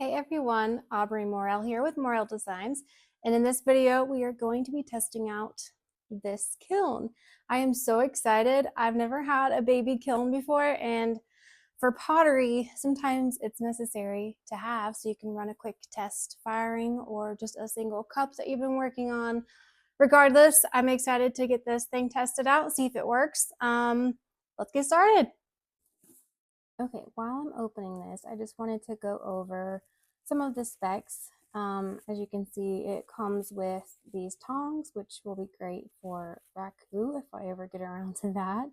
Hey everyone, Aubrey Morel here with Morel Designs, and in this video we are going to be testing out this kiln. I am so excited. I've never had a baby kiln before, and for pottery sometimes it's necessary to have so you can run a quick test firing or just a single cup that you've been working on. Regardless, I'm excited to get this thing tested out, see if it works. Let's get started. Okay, while I'm opening this, I just wanted to go over some of the specs. As you can see, it comes with these tongs, which will be great for raku if I ever get around to that.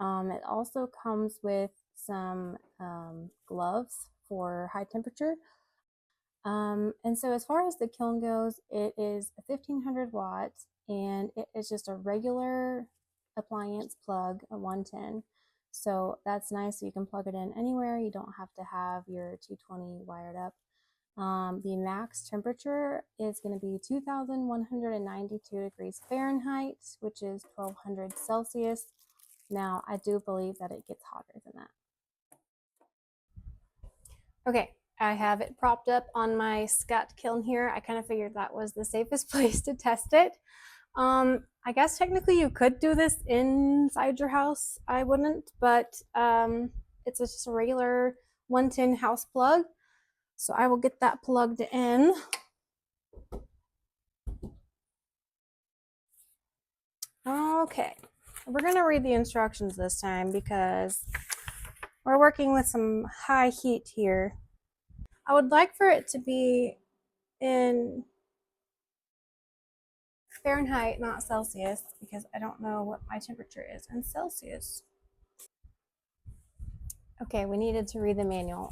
It also comes with some gloves for high temperature. And so as far as the kiln goes, it is 1500 watts and it is just a regular appliance plug, a 110. So that's nice. So you can plug it in anywhere. You don't have to have your 220 wired up. The max temperature is going to be 2192 degrees Fahrenheit, which is 1200 Celsius. Now, I do believe that it gets hotter than that. Okay, I have it propped up on my Scott kiln here. I kind of figured that was the safest place to test it. I guess technically you could do this inside your house. I wouldn't, but it's just a regular 110 house plug. So I will get that plugged in. Okay, we're gonna read the instructions this time because we're working with some high heat here. I would like for it to be in Fahrenheit, not Celsius, because I don't know what my temperature is in Celsius. Okay, we needed to read the manual.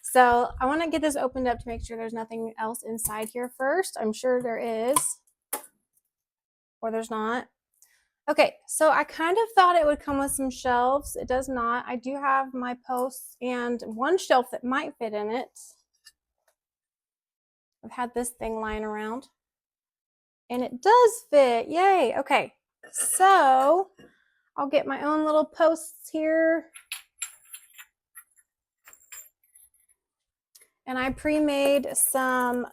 So I want to get this opened up to make sure there's nothing else inside here first. I'm sure there is, or there's not. Okay, so I kind of thought it would come with some shelves. It does not. I do have my posts and one shelf that might fit in it. I've had this thing lying around. And it does fit. Yay. Okay, so I'll get my own little posts here. And I pre-made some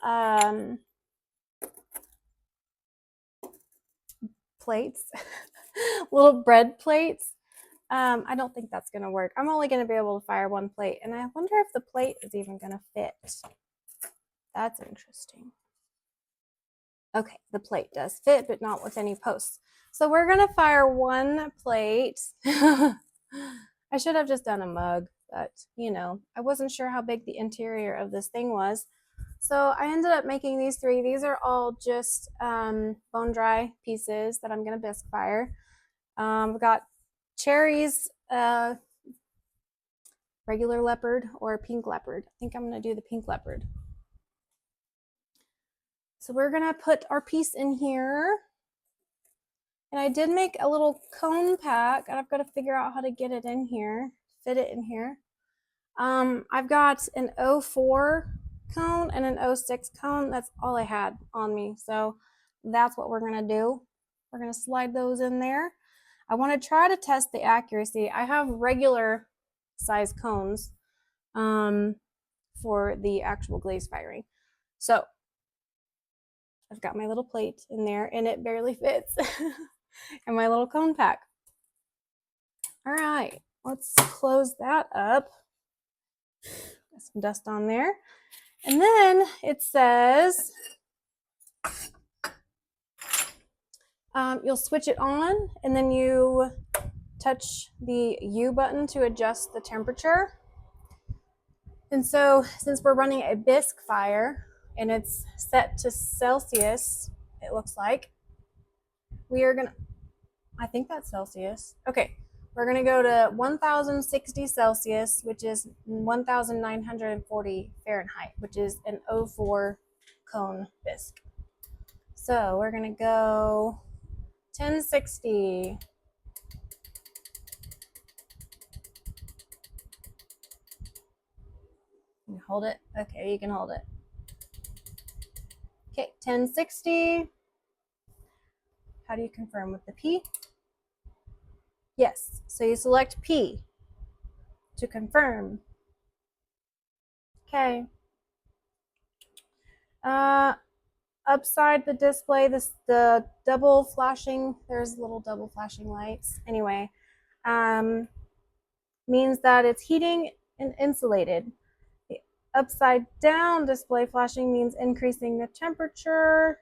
plates, little bread plates. I don't think that's going to work. I'm only going to be able to fire one plate, and I wonder if the plate is even going to fit. That's interesting. Okay, the plate does fit, but not with any posts. So we're going to fire one plate. I should have just done a mug, but you know, I wasn't sure how big the interior of this thing was. So I ended up making these three. These are all just bone dry pieces that I'm going to bisque fire. We've got cherries, regular leopard or pink leopard. I think I'm going to do the pink leopard. So we're going to put our piece in here. And I did make a little cone pack, and I've got to figure out how to get it in here, fit it in here. I've got an 04 cone and an 06 cone. That's all I had on me. So that's what we're going to do. We're going to slide those in there. I want to try to test the accuracy. I have regular size cones for the actual glaze firing. So I've got my little plate in there and it barely fits. And my little cone pack. All right, let's close that up. Got some dust on there. And then it says you'll switch it on and then you touch the U button to adjust the temperature. And so since we're running a bisque fire and it's set to Celsius, it looks like, we are gonna, I think that's Celsius. Okay, we're gonna go to 1060 Celsius, which is 1940 Fahrenheit, which is an 04 cone bisque. So we're gonna go 1060. Can you hold it? Okay, you can hold it. Okay, 1060. How do you confirm with the P? Yes, so you select P to confirm. Okay, Upside the display, the double flashing, there's little double flashing lights. Anyway, means that it's heating and insulated. The upside down display flashing means increasing the temperature.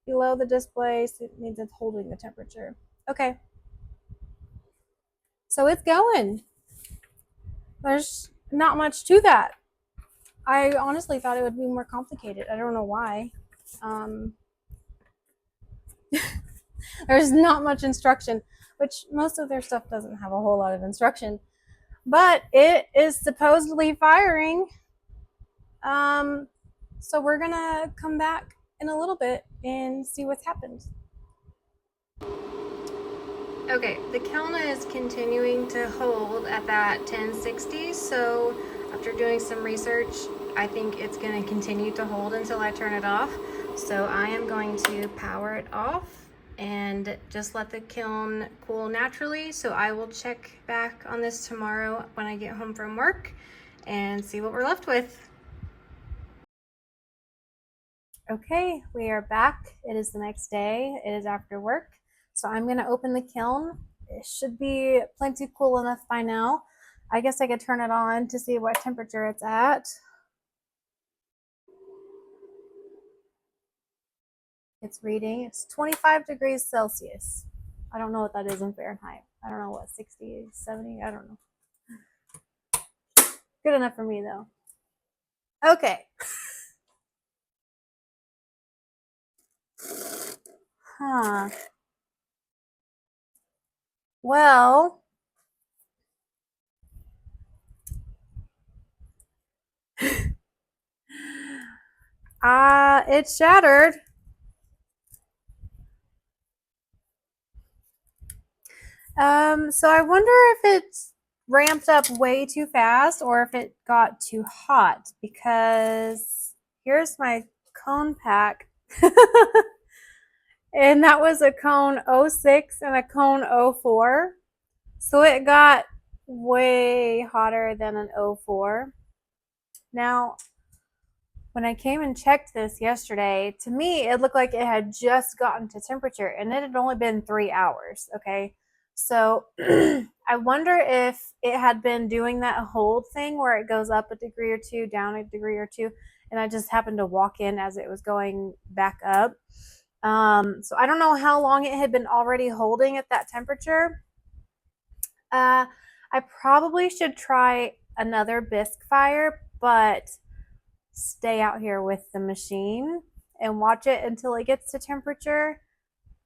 Below the display, so it means it's holding the temperature. Okay. So it's going. There's not much to that. I honestly thought it would be more complicated. I don't know why. There's not much instruction, which most of their stuff doesn't have a whole lot of instruction. But it is supposedly firing. So we're gonna come back in a little bit and see what's happened. Okay, the kiln is continuing to hold at that 1060, so after doing some research, I think it's going to continue to hold until I turn it off. So I am going to power it off and just let the kiln cool naturally. So I will check back on this tomorrow when I get home from work and see what we're left with. Okay, we are back. It is the next day. It is after work. So I'm going to open the kiln. It should be plenty cool enough by now. I guess I could turn it on to see what temperature it's at. It's reading, it's 25 degrees Celsius. I don't know what that is in Fahrenheit. I don't know what, 60, 70, I don't know. Good enough for me though. Okay. Huh. Well, it shattered. So I wonder if it's ramped up way too fast or if it got too hot, because here's my cone pack. And that was a cone 06 and a cone 04. So it got way hotter than an 04. Now, when I came and checked this yesterday, to me, it looked like it had just gotten to temperature and it had only been 3 hours. Okay. So I wonder if it had been doing that hold thing where it goes up a degree or two, down a degree or two, and I just happened to walk in as it was going back up. So I don't know how long it had been already holding at that temperature. I probably should try another bisque fire, but stay out here with the machine and watch it until it gets to temperature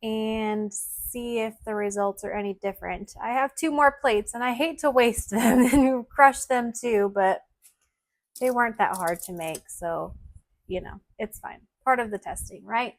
and see if the results are any different. I have 2 more plates and I hate to waste them and crush them too, but they weren't that hard to make, so you know, it's fine. Part of the testing, right?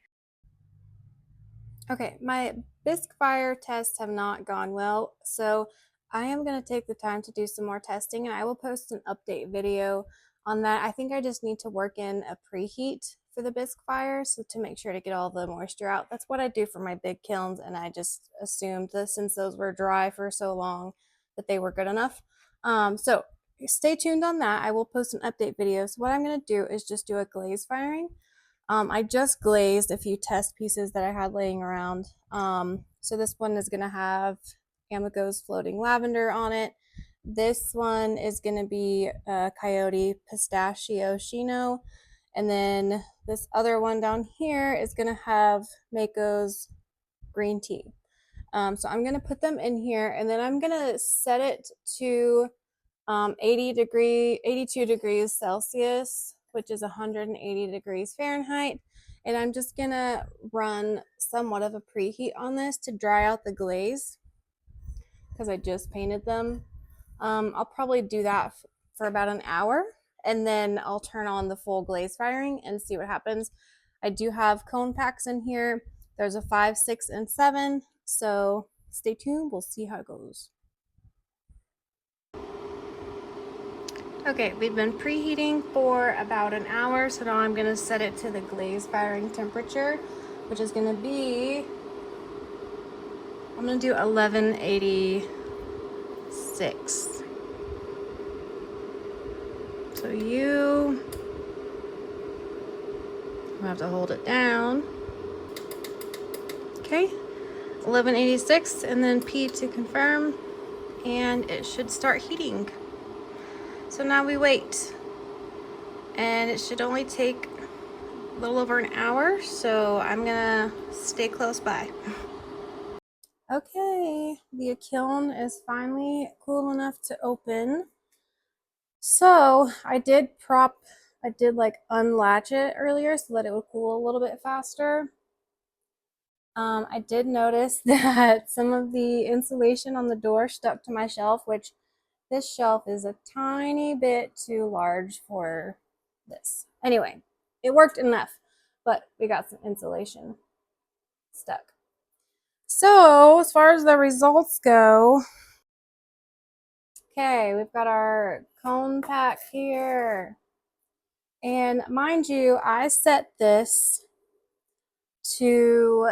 Okay, my bisque fire tests have not gone well, so I am going to take the time to do some more testing and I will post an update video on that. I think I just need to work in a preheat for the bisque fire, so to make sure to get all the moisture out. That's what I do for my big kilns, and I just assumed that since those were dry for so long that they were good enough. So stay tuned on that. I will post an update video. So what I'm going to do is just do a glaze firing. I just glazed a few test pieces that I had laying around. So this one is going to have Amico's Floating Lavender on it. This one is going to be Coyote Pistachio Shino. And then this other one down here is going to have Mako's Green Tea. So I'm going to put them in here, and then I'm going to set it to 82 degrees Celsius, which is 180 degrees Fahrenheit. And I'm just gonna run somewhat of a preheat on this to dry out the glaze because I just painted them. I'll probably do that for about an hour, and then I'll turn on the full glaze firing and see what happens. I do have cone packs in here. There's a 5, 6, and 7. So stay tuned. We'll see how it goes. Okay, we've been preheating for about an hour, so now I'm going to set it to the glaze firing temperature, which is going to be, I'm going to do 1186. So I have to hold it down. Okay, 1186, and then P to confirm, and it should start heating. So now we wait, and it should only take a little over an hour, so I'm gonna stay close by. Okay, the kiln is finally cool enough to open. So I did like unlatch it earlier so that it would cool a little bit faster. I did notice that some of the insulation on the door stuck to my shelf, which this shelf is a tiny bit too large for this. Anyway, it worked enough, but we got some insulation stuck. So as far as the results go, okay, we've got our cone pack here. And mind you, I set this to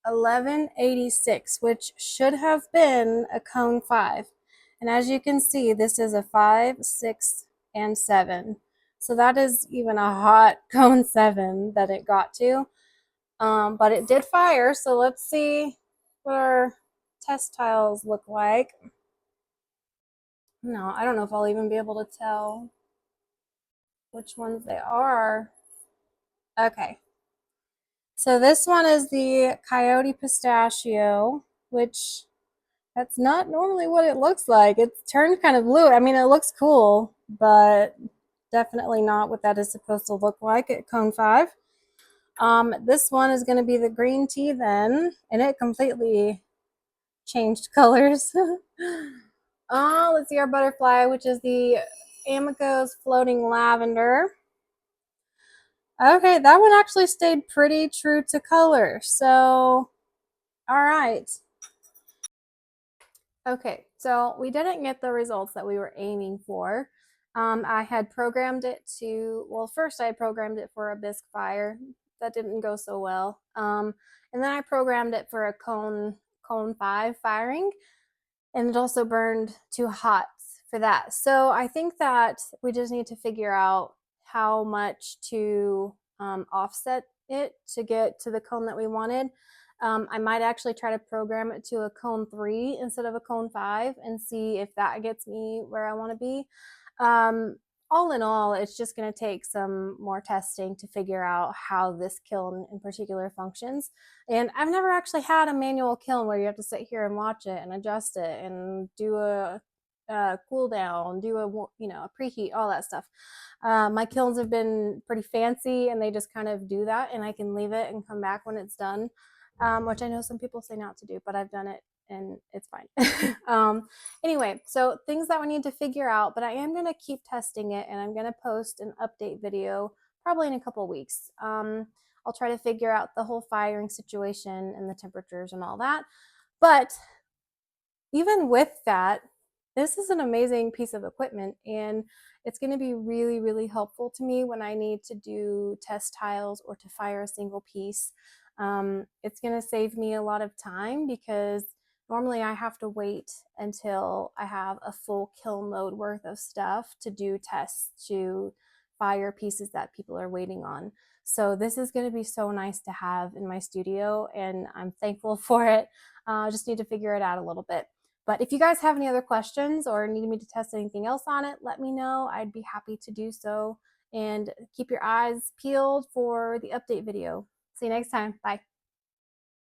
1186, which should have been a cone 5. And as you can see, this is a 5, 6, and 7. So that is even a hot cone 7 that it got to. But it did fire, so let's see what our test tiles look like. No, I don't know if I'll even be able to tell which ones they are. Okay. So this one is the Coyote Pistachio, which that's not normally what it looks like. It's turned kind of blue. I mean, it looks cool, but definitely not what that is supposed to look like at cone 5. This one is going to be the green tea then, and it completely changed colors. Let's see our butterfly, which is the Amico's Floating Lavender. Okay, that one actually stayed pretty true to color. So, all right. Okay, so we didn't get the results that we were aiming for. I had programmed it to, well, first I programmed it for a bisque fire. That didn't go so well. And then I programmed it for a cone 5 firing, and it also burned too hot for that. So I think that we just need to figure out how much to offset it to get to the cone that we wanted. I might actually try to program it to a cone 3 instead of a cone 5 and see if that gets me where I want to be. All in all, it's just going to take some more testing to figure out how this kiln in particular functions. And I've never actually had a manual kiln where you have to sit here and watch it and adjust it and do a cool down, do a preheat, all that stuff. My kilns have been pretty fancy and they just kind of do that, and I can leave it and come back when it's done, which I know some people say not to do, but I've done it and it's fine. Anyway, so things that we need to figure out, but I am going to keep testing it, and I'm going to post an update video probably in a couple weeks. I'll try to figure out the whole firing situation and the temperatures and all that. But even with that, this is an amazing piece of equipment, and it's going to be really, really helpful to me when I need to do test tiles or to fire a single piece. It's going to save me a lot of time because normally I have to wait until I have a full kiln load worth of stuff to do tests to fire pieces that people are waiting on. So this is going to be so nice to have in my studio, and I'm thankful for it. I just need to figure it out a little bit. But if you guys have any other questions or need me to test anything else on it, let me know. I'd be happy to do so. And keep your eyes peeled for the update video. See you next time. Bye.